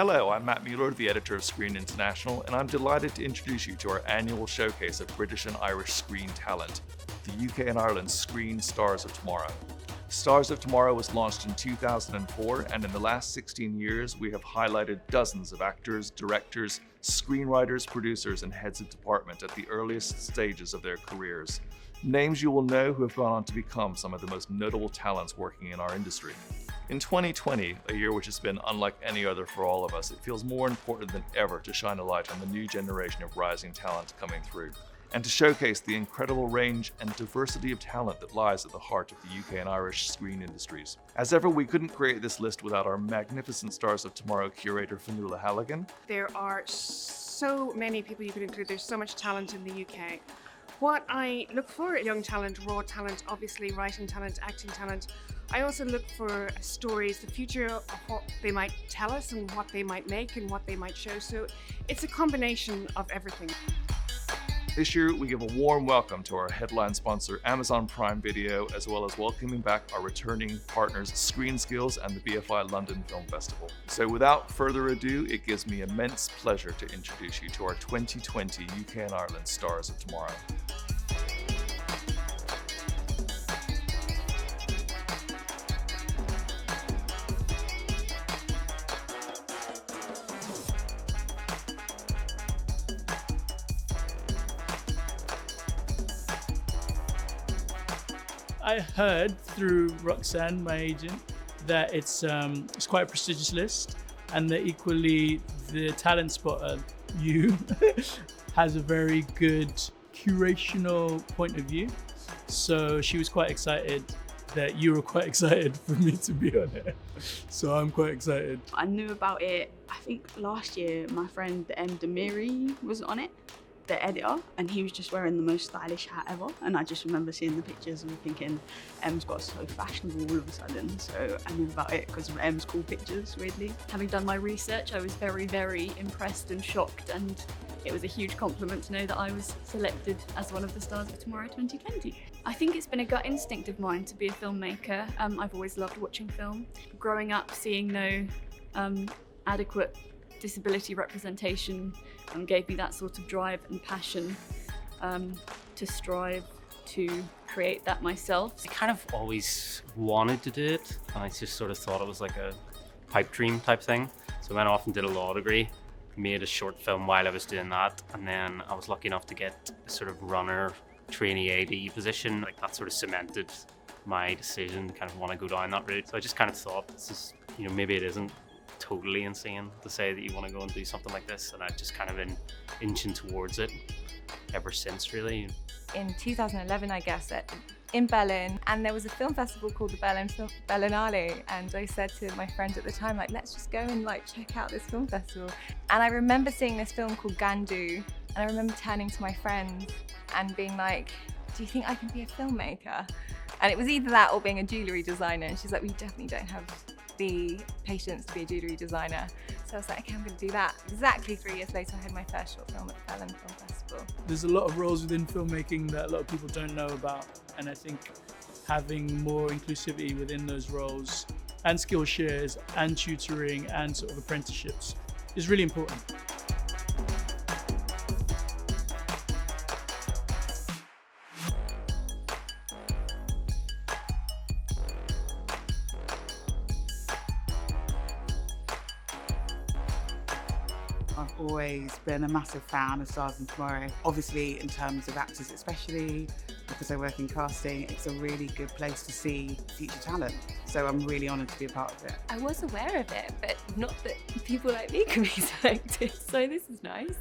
Hello, I'm Matt Mueller, the editor of Screen International, and I'm delighted to introduce you to our annual showcase of British and Irish screen talent, the UK and Ireland Screen Stars of Tomorrow. Stars of Tomorrow was launched in 2004, and in the last 16 years, we have highlighted dozens of actors, directors, screenwriters, producers, and heads of department at the earliest stages of their careers. Names you will know who have gone on to become some of the most notable talents working in our industry. In 2020, a year which has been unlike any other for all of us, it feels more important than ever to shine a light on the new generation of rising talent coming through, and to showcase the incredible range and diversity of talent that lies at the heart of the UK and Irish screen industries. As ever, we couldn't create this list without our magnificent Stars of Tomorrow curator, Fionnuala Halligan. There are so many people you could include. There's so much talent in the UK. What I look for, young talent, raw talent, obviously writing talent, acting talent. I also look for stories, the future of what they might tell us and what they might make and what they might show. So it's a combination of everything. This year, we give a warm welcome to our headline sponsor, Amazon Prime Video, as well as welcoming back our returning partners, Screen Skills and the BFI London Film Festival. So without further ado, it gives me immense pleasure to introduce you to our 2020 UK and Ireland Stars of Tomorrow. I heard through Roxanne, my agent, that it's quite a prestigious list, and that equally the talent spotter, you, has a very good curational point of view. So she was quite excited that you were quite excited for me to be on it. So I'm quite excited. I knew about it, I think last year, my friend Demiri was on it, the editor, and he was just wearing the most stylish hat ever. And I just remember seeing the pictures and thinking, Em's got so fashionable all of a sudden. So I knew about it because of Em's cool pictures, weirdly. Having done my research, I was very, very impressed and shocked, and it was a huge compliment to know that I was selected as one of the Stars of Tomorrow 2020. I think it's been a gut instinct of mine to be a filmmaker. I've always loved watching film. Growing up, seeing no adequate disability representation gave me that sort of drive and passion to strive to create that myself. I kind of always wanted to do it, and I just sort of thought it was like a pipe dream type thing. So I went off and did a law degree, made a short film while I was doing that, and then I was lucky enough to get a sort of runner trainee AD position. Like that sort of cemented my decision to kind of want to go down that route. So I just kind of thought, this is, maybe it isn't totally insane to say that you want to go and do something like this, and I've just kind of been inching towards it ever since, really. In 2011, I guess, in Berlin, and there was a film festival called the Berlinale, and I said to my friend at the time, let's just go and check out this film festival. And I remember seeing this film called Gandu, and I remember turning to my friend and being like, do you think I can be a filmmaker? And it was either that or being a jewellery designer, and she's like, we definitely don't have the patience to be a jewellery designer. So I was like, okay, I'm going to do that. Exactly 3 years later, I had my first short film at the Berlin Film Festival. There's a lot of roles within filmmaking that a lot of people don't know about, and I think having more inclusivity within those roles and skill shares and tutoring and sort of apprenticeships is really important. I've always been a massive fan of Stars of Tomorrow. Obviously, in terms of actors especially, because I work in casting, it's a really good place to see future talent. So I'm really honoured to be a part of it. I was aware of it, but not that people like me can be selected, so this is nice.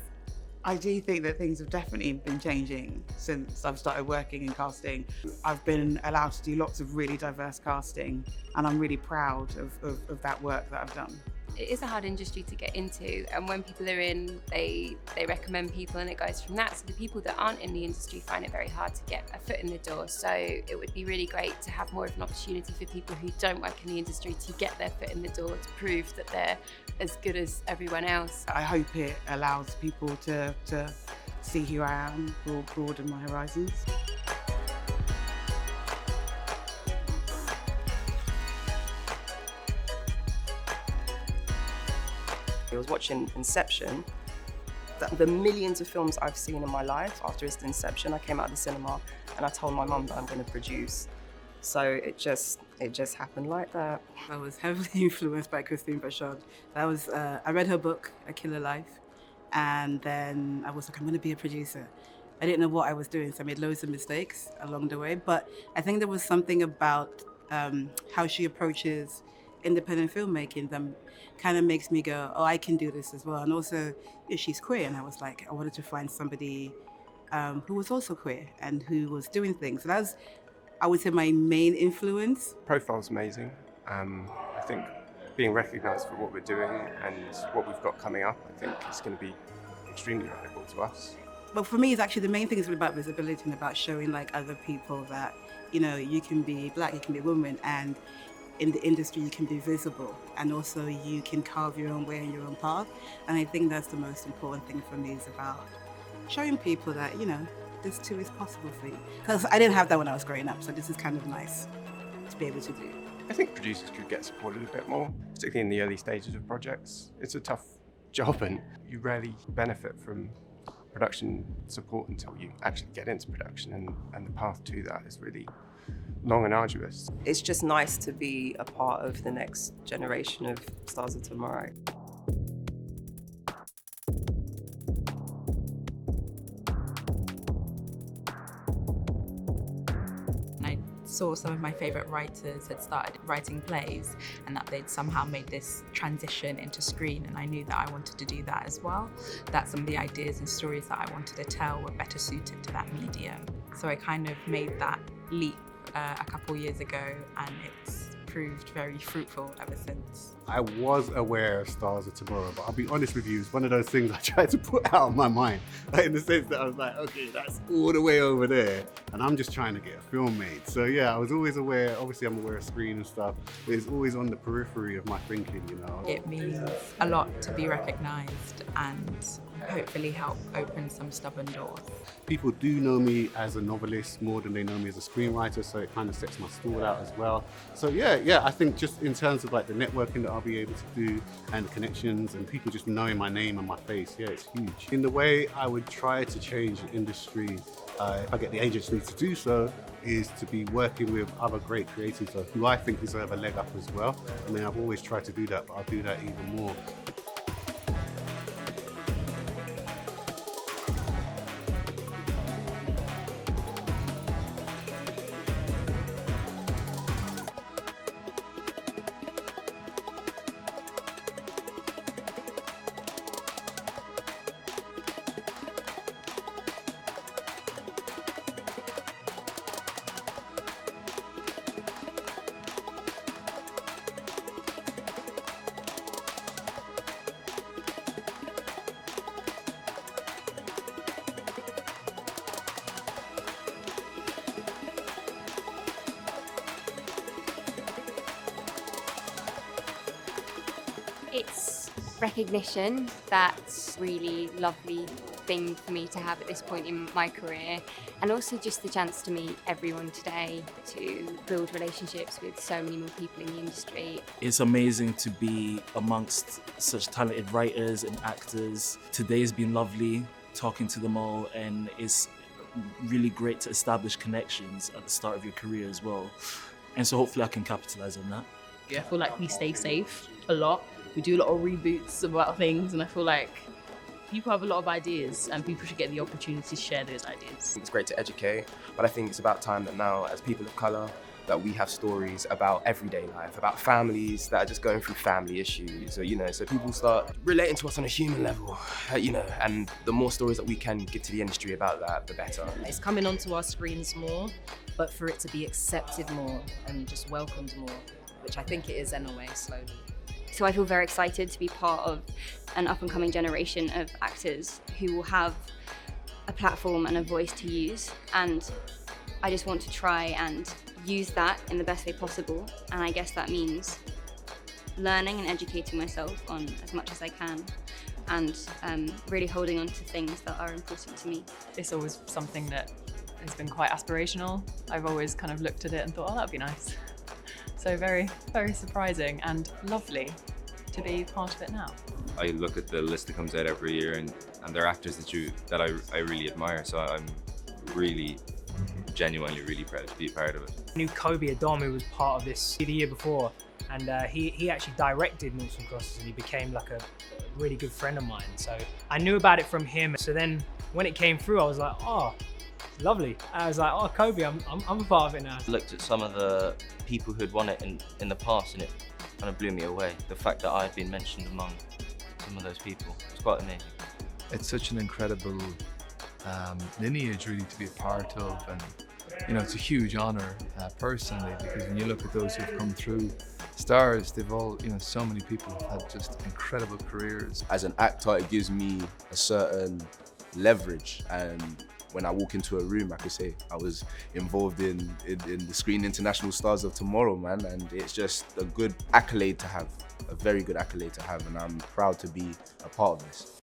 I do think that things have definitely been changing since I've started working in casting. I've been allowed to do lots of really diverse casting, and I'm really proud of that work that I've done. It is a hard industry to get into, and when people are in, they recommend people, and it goes from that. So the people that aren't in the industry find it very hard to get a foot in the door. So it would be really great to have more of an opportunity for people who don't work in the industry to get their foot in the door, to prove that they're as good as everyone else. I hope it allows people to see who I am, broaden my horizons. was watching Inception. The millions of films I've seen in my life after its inception, I came out of the cinema and I told my mum that I'm going to produce. So it just happened like that. I was heavily influenced by Christine Bashard. I read her book, A Killer Life, and then I was like, I'm going to be a producer. I didn't know what I was doing, so I made loads of mistakes along the way. But I think there was something about how she approaches independent filmmaking that kind of makes me go, oh, I can do this as well. And also, she's queer, and I was like, I wanted to find somebody who was also queer and who was doing things. So that was, I would say, my main influence. Profile's amazing. I think being recognised for what we're doing and what we've got coming up, I think is going to be extremely valuable to us. But for me, it's actually the main thing is about visibility and about showing like other people that, you know, you can be black, you can be a woman, and in the industry you can be visible, and also you can carve your own way and your own path. And I think that's the most important thing for me, is about showing people that, you know, this too is possible for you. Because I didn't have that when I was growing up, so this is kind of nice to be able to do. I think producers could get supported a bit more, particularly in the early stages of projects. It's a tough job and you rarely benefit from production support until you actually get into production, and the path to that is really long and arduous. It's just nice to be a part of the next generation of stars of tomorrow. Saw some of my favourite writers had started writing plays, and that they'd somehow made this transition into screen, and I knew that I wanted to do that as well, that some of the ideas and stories that I wanted to tell were better suited to that medium. So I kind of made that leap a couple years ago, and it's proved very fruitful ever since. I was aware of Stars of Tomorrow, but I'll be honest with you, it's one of those things I tried to put out of my mind, like in the sense that I was like, okay, that's all the way over there, and I'm just trying to get a film made. So yeah, I was always aware, obviously I'm aware of screen and stuff, but it's always on the periphery of my thinking, you know. It means a lot to be recognised and hopefully help open some stubborn doors. People do know me as a novelist more than they know me as a screenwriter, so it kind of sets my stall out as well. So yeah, I think just in terms of like the networking that I'll be able to do and the connections and people just knowing my name and my face, yeah, it's huge. In the way I would try to change the industry, if I get the agency to do so, is to be working with other great creatives who I think deserve a leg up as well. I mean, I've always tried to do that, but I'll do that even more. It's recognition. That's a really lovely thing for me to have at this point in my career, and also just the chance to meet everyone today, to build relationships with so many more people in the industry. It's amazing to be amongst such talented writers and actors. Today's been lovely talking to them all, and it's really great to establish connections at the start of your career as well. And so hopefully I can capitalize on that. I feel like we stay safe a lot. We do a lot of reboots about things, and I feel like people have a lot of ideas and people should get the opportunity to share those ideas. It's great to educate, but I think it's about time that now, as people of colour, that we have stories about everyday life, about families that are just going through family issues, or, you know, so people start relating to us on a human level, you know, and the more stories that we can give to the industry about that, the better. It's coming onto our screens more, but for it to be accepted more and just welcomed more, which I think it is in a way, slowly. So I feel very excited to be part of an up-and-coming generation of actors who will have a platform and a voice to use, and I just want to try and use that in the best way possible, and I guess that means learning and educating myself on as much as I can, and really holding on to things that are important to me. It's always something that has been quite aspirational. I've always kind of looked at it and thought, oh, that'd be nice. So very, very surprising and lovely to be part of it now. I look at the list that comes out every year, and they're actors that I really admire. So I'm really, genuinely really proud to be a part of it. I knew Kobe Adamu was part of this the year before, and he actually directed Noughts and Crosses, and he became like a really good friend of mine. So I knew about it from him. So then when it came through, I was like, oh, lovely. I was like, oh, Kobe, I'm a part of it now. I looked at some of the people who'd won it in the past, and it kind of blew me away. The fact that I had been mentioned among some of those people. It's quite amazing. It's such an incredible lineage really to be a part of, and you know, it's a huge honour personally, because when you look at those who've come through stars, they've all, you know, so many people have had just incredible careers. As an actor, it gives me a certain leverage, and when I walk into a room, I could say I was involved in the Screen International Stars of Tomorrow, man, and it's just a good accolade to have, a very good accolade to have, and I'm proud to be a part of this.